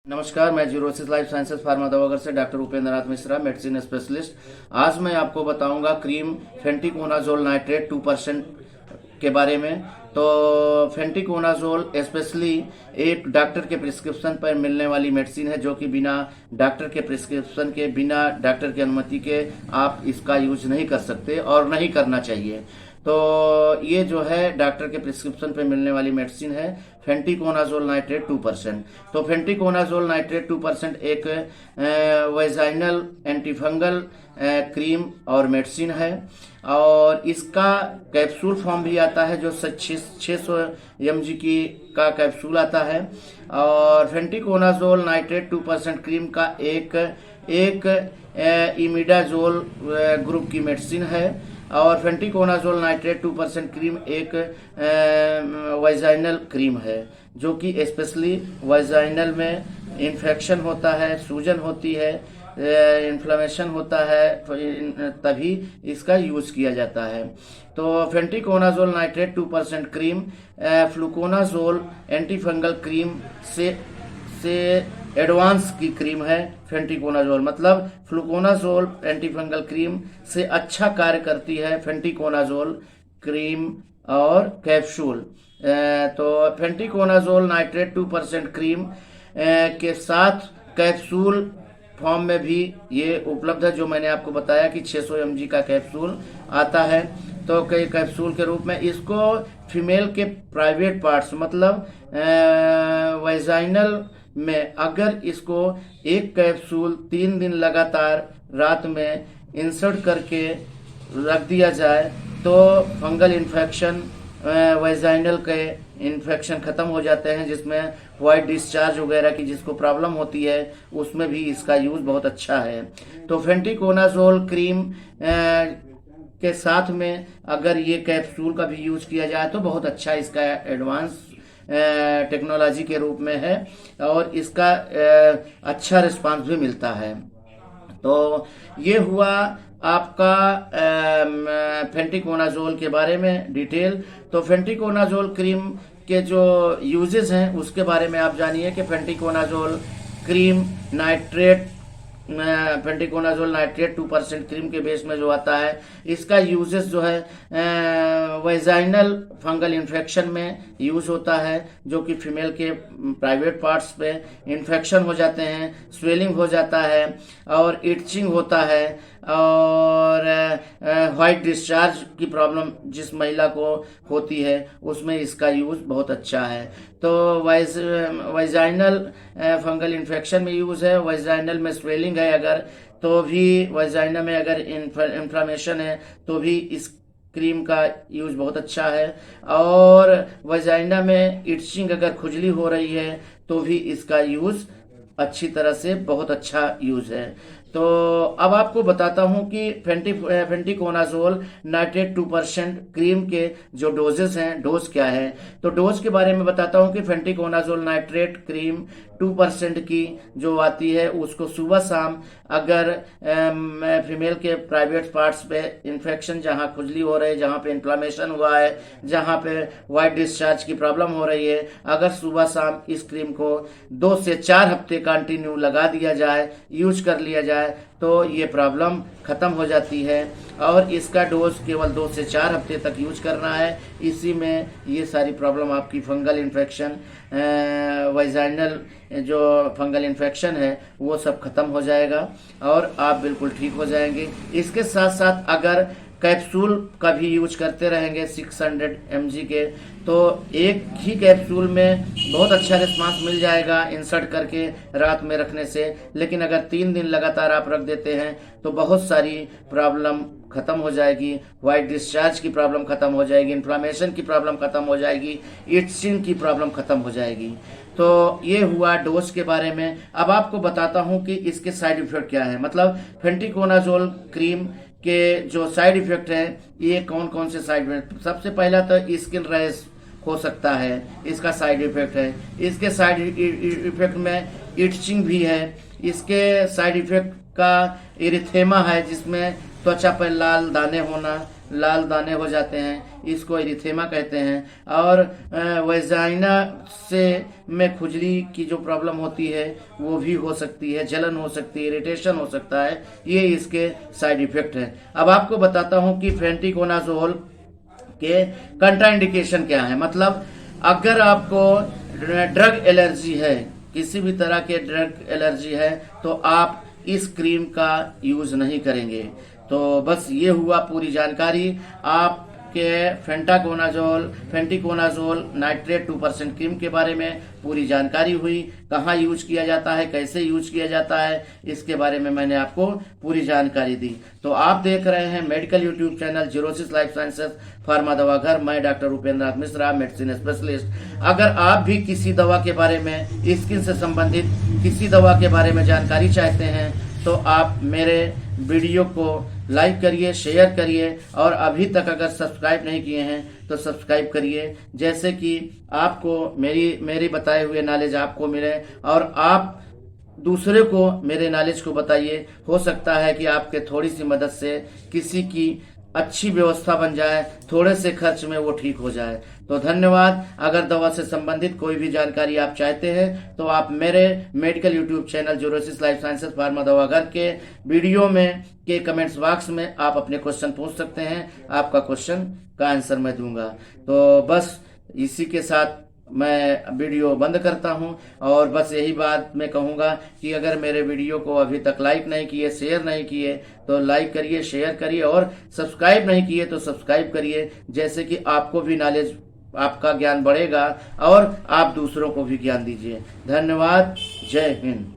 नमस्कार, मैं xerosis life sciences pharma दवाघर से doctor Upendra Nath Mishra, medicine specialist. आज मैं आपको बताऊंगा क्रीम फेंटिकोनाजोल नाइट्रेट 2% के बारे में। तो फेंटिकोनाजोल स्पेशली एक डॉक्टर के प्रिस्क्रिप्शन पर मिलने वाली मेडिसिन है, जो कि बिना डॉक्टर के प्रिस्क्रिप्शन के, बिना डॉक्टर की अनुमति के आप इसका यूज नहीं कर सकते और नहीं करना चाहिए। तो ये जो है डॉक्टर के प्रिस्क्रिप्शन पे मिलने वाली मेडिसिन है फेंटिकोनाजोल नाइट्रेट 2%। तो फेंटिकोनाजोल नाइट्रेट 2% एक वेजाइनल एंटीफंगल क्रीम और मेडिसिन है, और इसका कैप्सूल फॉर्म भी आता है, जो 600 mg की का कैप्सूल आता है। और फेंटिकोनाजोल नाइट्रेट 2% क्रीम का एक इमिडाजोल ग्रुप की मेडिसिन है, और फेंटिकोनाजोल नाइट्रेट 2% क्रीम एक वाइजाइनल क्रीम है, जो कि स्पेशली वाइजाइनल में इन्फेक्शन होता है, सूजन होती है, इन्फ्लेमेशन होता है, तभी इसका यूज किया जाता है। तो fenticonazole nitrate 2% cream fluconazole antifungal cream से एडवांस की क्रीम है। फेंटिकोनाजोल मतलब फ्लूकोनाजोल एंटीफंगल क्रीम से अच्छा कार्य करती है फेंटिकोनाजोल क्रीम और कैप्सूल। तो फेंटिकोनाजोल नाइट्रेट 2% क्रीम के साथ कैप्सूल फॉर्म में भी ये उपलब्ध है, जो मैंने आपको बताया कि 600 mg का कैप्सूल आता है। तो कई कैप्सूल के रूप में इसको फीमेल के प्राइवेट पार्ट्स मतलब वाइजाइनल में अगर इसको एक कैप्सूल 3 दिन लगातार रात में इंसर्ट करके रख दिया जाए तो फंगल इन्फेक्शन, वाइजाइनल के इन्फेक्शन खत्म हो जाते हैं, जिसमें वाइट डिस्चार्ज वगैरह की जिसको प्रॉब्लम होती है उसमें भी इसका यूज बहुत अच्छा है। तो फेंटिकोनाजोल क्रीम के साथ में अगर ये कैप्सूल का भी यूज किया जाए तो बहुत अच्छा इसका एडवांस टेक्नोलॉजी के रूप में है, और इसका अच्छा रिस्पांस भी मिलता है। तो ये हुआ आपका फेंटिकोनाजोल के बारे में डिटेल। तो फेंटिकोनाजोल क्रीम के जो यूजेस हैं उसके बारे में आप जानिए कि फेंटिकोनाजोल क्रीम नाइट्रेट फेंटिकोनाजोल नाइट्रेट 2% क्रीम के बेस में जो आता है, इसका यूजेस जो है वेजाइनल फंगल इन्फेक्शन में यूज होता है, जो कि फीमेल के प्राइवेट पार्ट्स पे इन्फेक्शन हो जाते हैं, स्वेलिंग हो जाता है और इटचिंग होता है, और वाइट डिस्चार्ज की प्रॉब्लम जिस महिला को होती है उसमें इसका यूज बहुत अच्छा है। तो वाइजाइनल फंगल इन्फेक्शन में यूज है, वाइजाइनल में स्वेलिंग है अगर, तो भी वाइजाइना में अगर इन्फ्लेमेशन है तो भी इस क्रीम का यूज बहुत अच्छा है, और वाइजाइना में इटचिंग अगर खुजली हो रही है तो भी इसका यूज अच्छी तरह से बहुत अच्छा यूज है। तो अब आपको बताता हूं कि फेंटिकोनाजोल नाइट्रेट 2% क्रीम के जो डोजेस हैं, डोज क्या है। तो डोज के बारे में बताता हूं कि फेंटिकोनाजोल नाइट्रेट क्रीम 2% की जो आती है उसको सुबह शाम अगर फीमेल के प्राइवेट पार्ट्स पे इन्फेक्शन, जहां खुजली हो रही है, जहां पे इन्फ्लेमेशन हुआ है, जहां पे वाइट डिस्चार्ज की प्रॉब्लम हो रही है, अगर सुबह शाम इस क्रीम को 2 से 4 हफ्ते कंटिन्यू लगा दिया जाए, यूज कर लिया जाए, तो ये प्रॉब्लम खत्म हो जाती है। और इसका डोज केवल 2 से 4 हफ्ते तक यूज करना है। इसी में ये सारी प्रॉब्लम आपकी फंगल इन्फेक्शन, वाइजाइनल जो फंगल इन्फेक्शन है वो सब खत्म हो जाएगा और आप बिल्कुल ठीक हो जाएंगे। इसके साथ साथ अगर कैप्सूल का भी यूज करते रहेंगे 600 mg के, तो एक ही कैप्सूल में बहुत अच्छा रिस्पांस मिल जाएगा इंसर्ट करके रात में रखने से। लेकिन अगर 3 दिन लगातार आप रख देते हैं तो बहुत सारी प्रॉब्लम खत्म हो जाएगी, वाइट डिस्चार्ज की प्रॉब्लम खत्म हो जाएगी, इन्फ्लेमेशन की प्रॉब्लम खत्म हो जाएगी, इटचिंग की प्रॉब्लम खत्म हो जाएगी। तो ये हुआ डोज के बारे में। अब आपको बताता हूं कि इसके साइड इफेक्ट क्या है। मतलब फेंटिकोनाजोल क्रीम के जो साइड इफेक्ट है, ये कौन कौन से साइड इफेक्ट। सबसे पहला तो स्किन रैश हो सकता है, इसका साइड इफेक्ट है। इसके साइड इफेक्ट में इटचिंग भी है। इसके साइड इफेक्ट का एरिथेमा है, जिसमें त्वचा पर लाल दाने होना, लाल दाने हो जाते हैं, इसको एरिथेमा कहते हैं। और वेजाइना से में खुजली की जो प्रॉब्लम होती है वो भी हो सकती है, जलन हो सकती है, इरिटेशन हो सकता है, ये इसके साइड इफेक्ट है। अब आपको बताता हूँ कि फेंटिकोनाजोल के कंट्राइंडिकेशन क्या है। मतलब अगर आपको ड्रग एलर्जी है, किसी भी तरह के ड्रग एलर्जी है, तो आप इस क्रीम का यूज नहीं करेंगे। तो बस ये हुआ पूरी जानकारी आपके फेंटिकोनाजोल नाइट्रेट 2% क्रीम के बारे में पूरी जानकारी हुई। कहाँ यूज किया जाता है, कैसे यूज किया जाता है, इसके बारे में मैंने आपको पूरी जानकारी दी। तो आप देख रहे हैं medical YouTube channel xerosis life sciences pharma दवा घर। मैं doctor Upendra Nath Mishra, medicine specialist. अगर आप भी किसी दवा के बारे में, स्किन से संबंधित किसी दवा के बारे में जानकारी चाहते हैं तो आप मेरे वीडियो को लाइक करिए, शेयर करिए, और अभी तक अगर सब्सक्राइब नहीं किए हैं तो सब्सक्राइब करिए, जैसे कि आपको मेरी बताए हुए नॉलेज आपको मिले और आप दूसरे को मेरे नॉलेज को बताइए। हो सकता है कि आपके थोड़ी सी मदद से किसी की अच्छी व्यवस्था बन जाए, थोड़े से खर्च में वो ठीक हो जाए। तो धन्यवाद। अगर दवा से संबंधित कोई भी जानकारी आप चाहते हैं तो आप मेरे medical YouTube channel xerosis life sciences pharma दवा घर के वीडियो में के कमेंट्स बॉक्स में आप अपने क्वेश्चन पूछ सकते हैं। आपका क्वेश्चन का आंसर मैं दूंगा। तो बस इसी के साथ मैं वीडियो बंद करता हूं, और बस यही बात मैं कहूंगा कि अगर मेरे वीडियो को अभी तक लाइक नहीं किए, शेयर नहीं किए तो लाइक करिए, शेयर करिए, और सब्सक्राइब नहीं किए तो सब्सक्राइब करिए, जैसे कि आपको भी नॉलेज, आपका ज्ञान बढ़ेगा और आप दूसरों को भी ज्ञान दीजिए। धन्यवाद। जय हिंद।